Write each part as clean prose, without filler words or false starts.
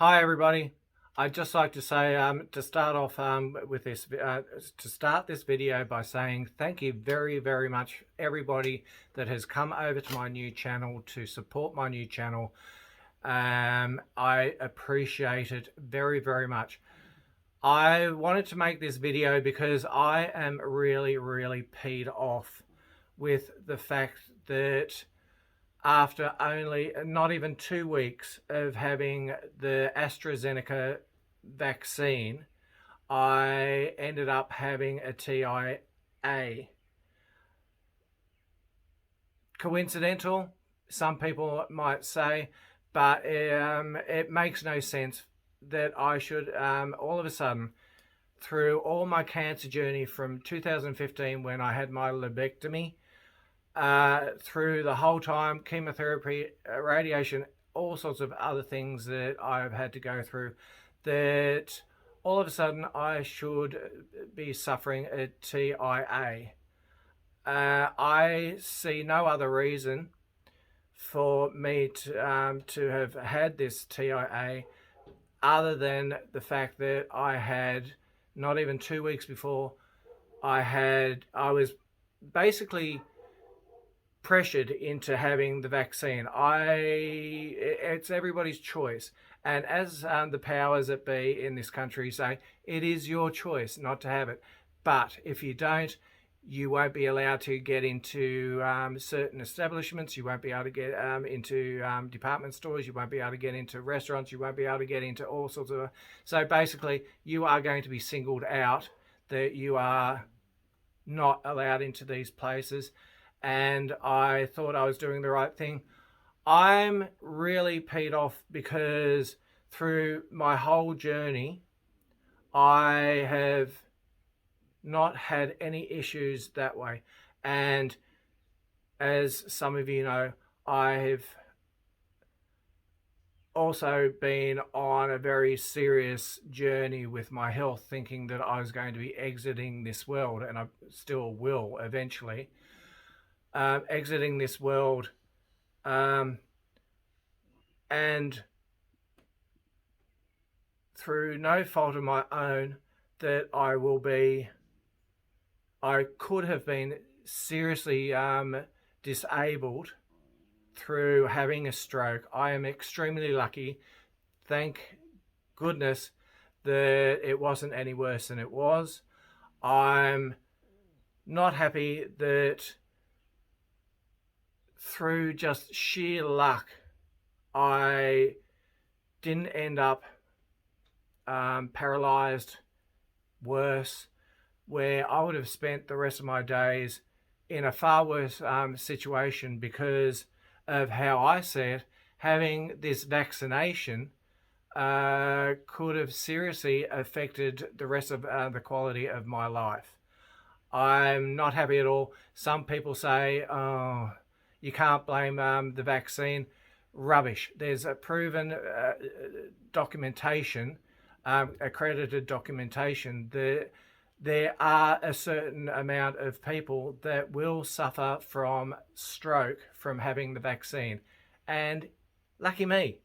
Hi everybody. I'd just like to say to start off with this to start this video by saying thank you very much everybody that has come over to my new channel to support my new channel. I appreciate it very much. I wanted to make this video because I am really peed off with the fact that after only not even 2 weeks of having the AstraZeneca vaccine, I ended up having a TIA. Coincidental, some people might say, but it makes no sense that I should all of a sudden, through all my cancer journey from 2015 when I had my lobectomy, through the whole time, chemotherapy, radiation, all sorts of other things that I've had to go through, that all of a sudden I should be suffering a TIA. I see no other reason for me to have had this TIA other than the fact that I had, not even 2 weeks before, I was basically pressured into having the vaccine. It's everybody's choice, and as the powers that be in this country say, it is your choice not to have it. But if you don't, you won't be allowed to get into certain establishments. You won't be able to get into department stores. You won't be able to get into restaurants. You won't be able to get into all sorts of. So basically, you are going to be singled out. That you are not allowed into these places. And I thought I was doing the right thing. I'm really peed off because through my whole journey, I have not had any issues that way. And as some of you know, I have also been on a very serious journey with my health, thinking that I was going to be exiting this world, and I still will eventually. Exiting this world, and through no fault of my own, that I could have been seriously disabled through having a stroke. I am extremely lucky, thank goodness, that it wasn't any worse than it was. I'm not happy that through just sheer luck, I didn't end up paralyzed, worse, where I would have spent the rest of my days in a far worse situation because of how I see it. Having this vaccination could have seriously affected the rest of the quality of my life. I'm not happy at all. Some people say, oh, you can't blame the vaccine. Rubbish. There's a proven documentation, accredited documentation, that there are a certain amount of people that will suffer from stroke from having the vaccine. And lucky me,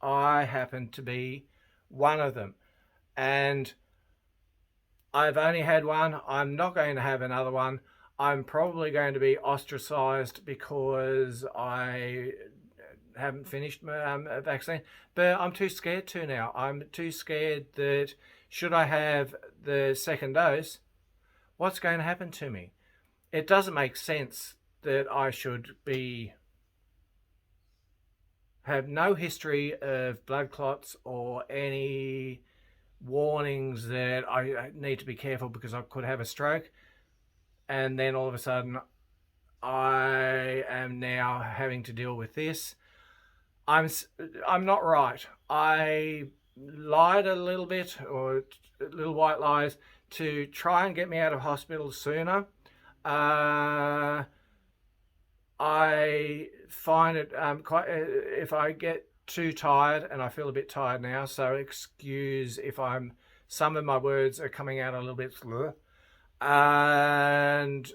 I happen to be one of them. And I've only had one. I'm not going to have another one. I'm probably going to be ostracized because I haven't finished my vaccine, but I'm too scared to now. I'm too scared that should I have the second dose, what's going to happen to me? It doesn't make sense that I should have no history of blood clots or any warnings that I need to be careful because I could have a stroke, and then all of a sudden I am now having to deal with this. I'm not right. I lied a little bit, or little white lies, to try and get me out of hospital sooner. I find it quite, if I get too tired, and I feel a bit tired now, so excuse if some of my words are coming out a little bit slur. And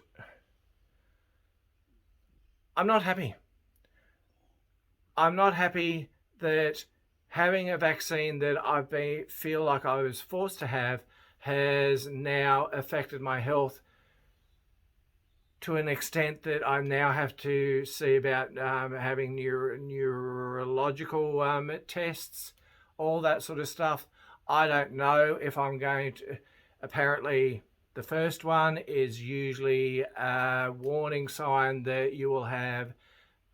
I'm not happy. I'm not happy that having a vaccine that feel like I was forced to have has now affected my health to an extent that I now have to see about having neurological tests, all that sort of stuff. I don't know if I'm going to. Apparently, the first one is usually a warning sign that you will have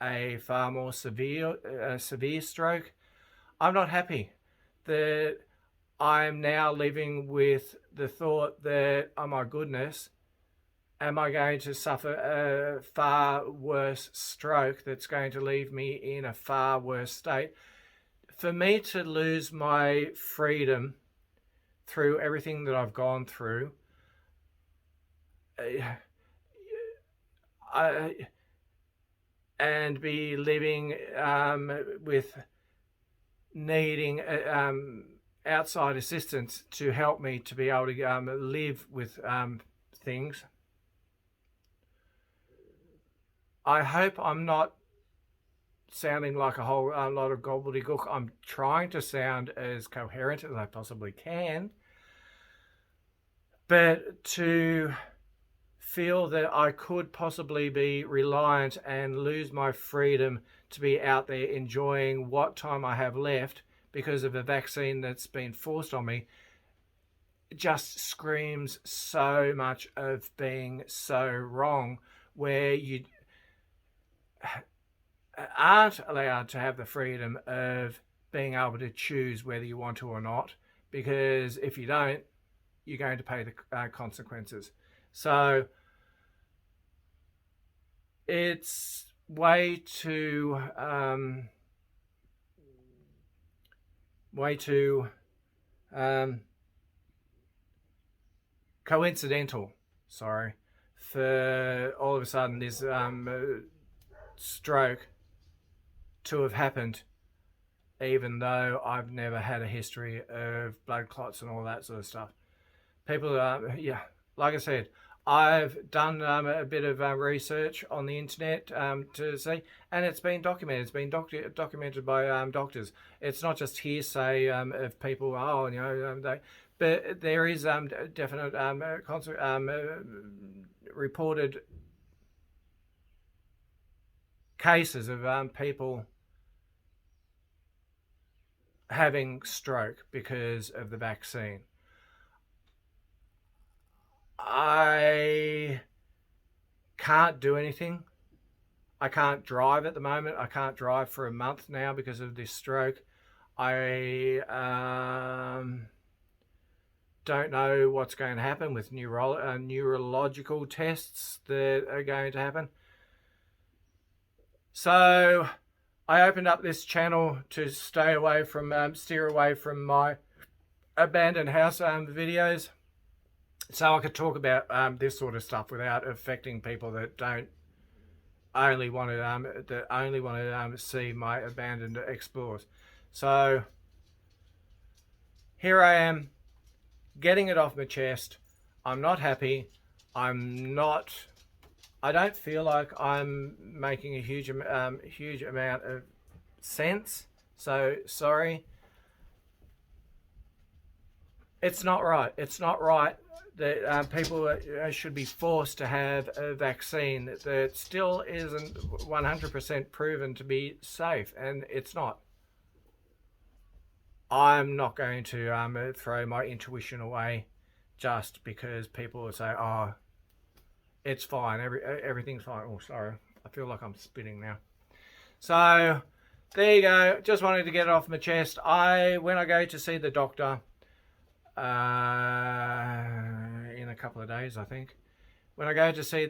a far more severe stroke. I'm not happy that I'm now living with the thought that, oh my goodness, am I going to suffer a far worse stroke that's going to leave me in a far worse state? For me to lose my freedom through everything that I've gone through, I, and be living with needing outside assistance to help me to be able to live with things. I hope I'm not sounding like a whole lot of gobbledygook. I'm trying to sound as coherent as I possibly can. But to feel that I could possibly be reliant and lose my freedom to be out there enjoying what time I have left because of a vaccine that's been forced on me just screams so much of being so wrong, where you aren't allowed to have the freedom of being able to choose whether you want to or not, because if you don't, you're going to pay the consequences. So it's way too coincidental, sorry, for all of a sudden this stroke to have happened, even though I've never had a history of blood clots and all that sort of stuff. People, like I said, I've done a bit of research on the internet to see, and it's been documented. It's been documented by doctors. It's not just hearsay of people. Oh, but there is definite reported cases of people having stroke because of the vaccine. I can't do anything. I can't drive at the moment. I can't drive for a month now because of this stroke. I don't know what's going to happen with neurological tests that are going to happen. So I opened up this channel to steer away from my abandoned house videos, so I could talk about this sort of stuff without affecting people that only want to see my abandoned explores. So here I am, getting it off my chest. I'm not happy. I don't feel like I'm making a huge amount of sense. So sorry. It's not right. It's not right that people should be forced to have a vaccine that still isn't 100% proven to be safe, and it's not. I'm not going to throw my intuition away just because people will say, oh, it's fine, everything's fine. Oh, sorry, I feel like I'm spitting now. So there you go. Just wanted to get it off my chest. When I go to see the doctor in a couple of days, I think. When I go to see,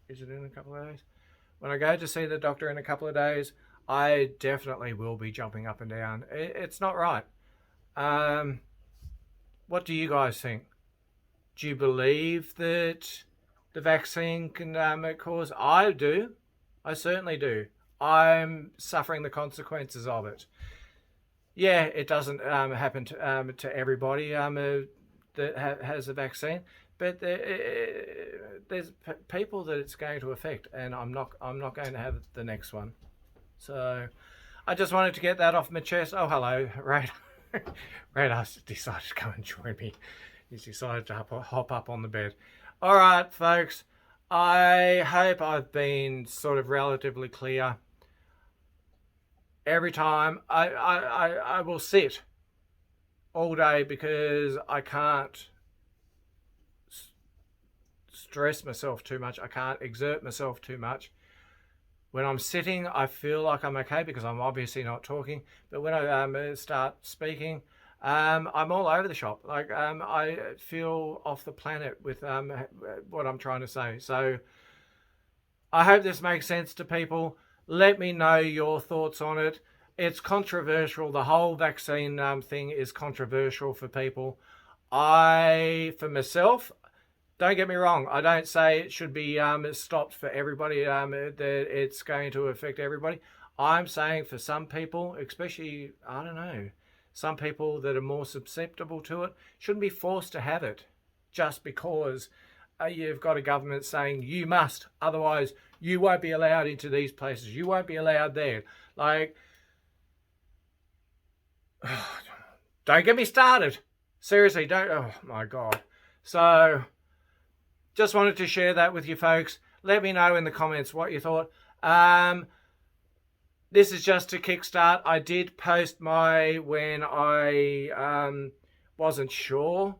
is it in a couple of days? When I go to see the doctor in a couple of days, I definitely will be jumping up and down. It's not right. What do you guys think? Do you believe that the vaccine can cause? I do. I certainly do. I'm suffering the consequences of it. Yeah, it doesn't happen to everybody that has a vaccine, but there's people that it's going to affect, and I'm not going to have the next one. So I just wanted to get that off my chest. Oh, hello, Radar. Radar decided to come and join me. He's decided to hop up on the bed. All right, folks. I hope I've been sort of relatively clear. Every time I will sit all day because I can't stress myself too much. I can't exert myself too much. When I'm sitting, I feel like I'm okay because I'm obviously not talking. But when I start speaking, I'm all over the shop. Like I feel off the planet with what I'm trying to say. So I hope this makes sense to people. Let me know your thoughts on it. It's controversial. The whole vaccine thing is controversial for people. For myself, don't get me wrong, I don't say it should be stopped for everybody, that it's going to affect everybody. I'm saying for some people, especially, I don't know, some people that are more susceptible to it, shouldn't be forced to have it just because you've got a government saying you must, otherwise you won't be allowed into these places, you won't be allowed there. Like, don't get me started. Seriously, don't. Oh my God. So just wanted to share that with you folks. Let me know in the comments what you thought. This is just to kickstart. I did post when I wasn't sure,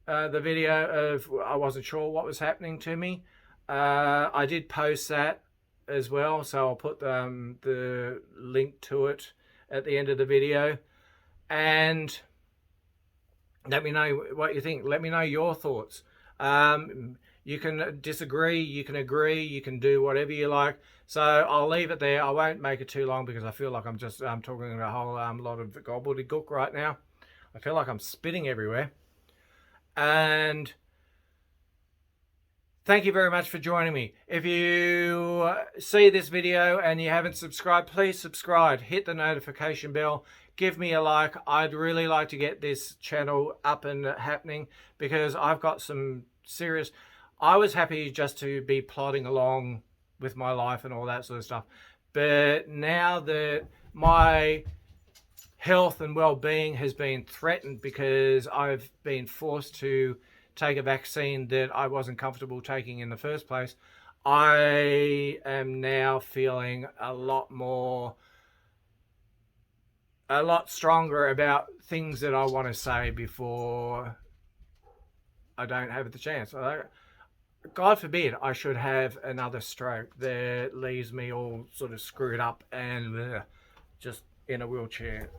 the video of I wasn't sure what was happening to me. I did post that as well, so I'll put the link to it at the end of the video. And let me know what you think. Let me know your thoughts. You can disagree, you can agree, you can do whatever you like. So I'll leave it there. I won't make it too long because I feel like I'm just talking a whole lot of gobbledygook right now. I feel like I'm spitting everywhere. And thank you very much for joining me. If you see this video and you haven't subscribed, please subscribe. Hit the notification bell. Give me a like. I'd really like to get this channel up and happening because I've got some serious... I was happy just to be plodding along with my life and all that sort of stuff. But now that my health and well-being has been threatened because I've been forced to take a vaccine that I wasn't comfortable taking in the first place, I am now feeling a lot stronger about things that I want to say before I don't have the chance. God forbid I should have another stroke that leaves me all sort of screwed up and just in a wheelchair.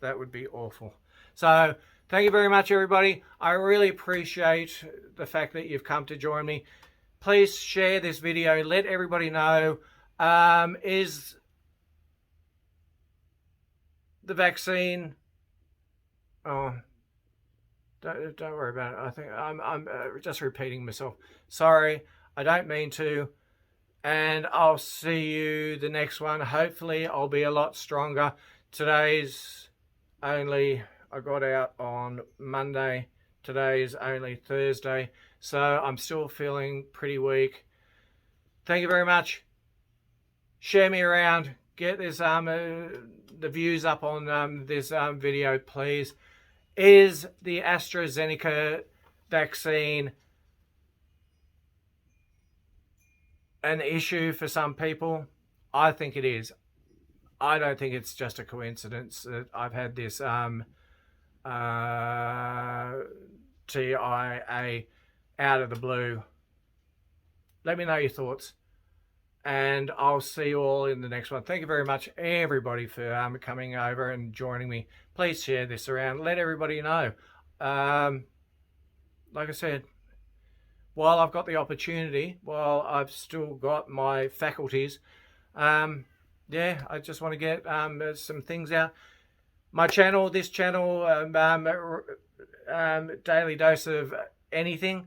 That would be awful. So thank you very much, everybody. I really appreciate the fact that you've come to join me. Please share this video. Let everybody know. Is the vaccine... Oh, don't worry about it. I think I'm just repeating myself. Sorry, I don't mean to. And I'll see you the next one. Hopefully I'll be a lot stronger. Today's only... I got out on Monday. Today's only Thursday. So I'm still feeling pretty weak. Thank you very much. Share me around. Get this the views up on this video, please. Is the AstraZeneca vaccine an issue for some people? I think it is. I don't think it's just a coincidence that I've had this TIA out of the blue. Let me know your thoughts. And I'll see you all in the next one. Thank you very much, everybody, for coming over and joining me. Please share this around. Let everybody know. Like I said, while I've got the opportunity, while I've still got my faculties, yeah, I just want to get some things out. My channel, this channel, Daily Dose of Anything,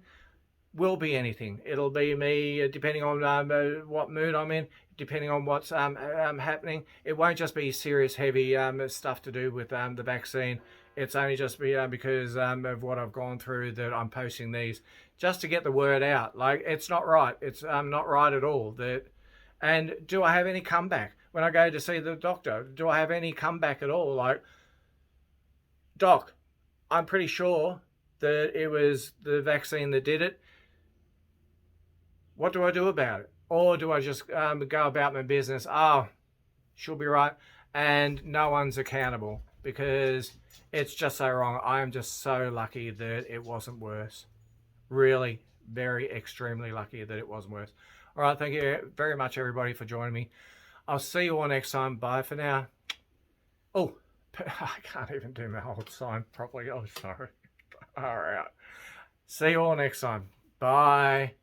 will be anything. It'll be me depending on what mood I'm in, depending on what's happening. It won't just be serious, heavy stuff to do with the vaccine. It's only just because of what I've gone through that I'm posting these, just to get the word out. Like, it's not right. It's not right at all. And do I have any comeback? when I go to see the doctor? Do I have any comeback at all? Like, doc, I'm pretty sure that it was the vaccine that did it. What do I do about it? Or do I just go about my business? Oh, she'll be right. And no one's accountable because it's just so wrong. I am just so lucky that it wasn't worse. Really, very extremely lucky that it wasn't worse. All right, thank you very much, everybody, for joining me. I'll see you all next time. Bye for now. Oh, I can't even do my whole sign properly. Oh, sorry. All right. See you all next time. Bye.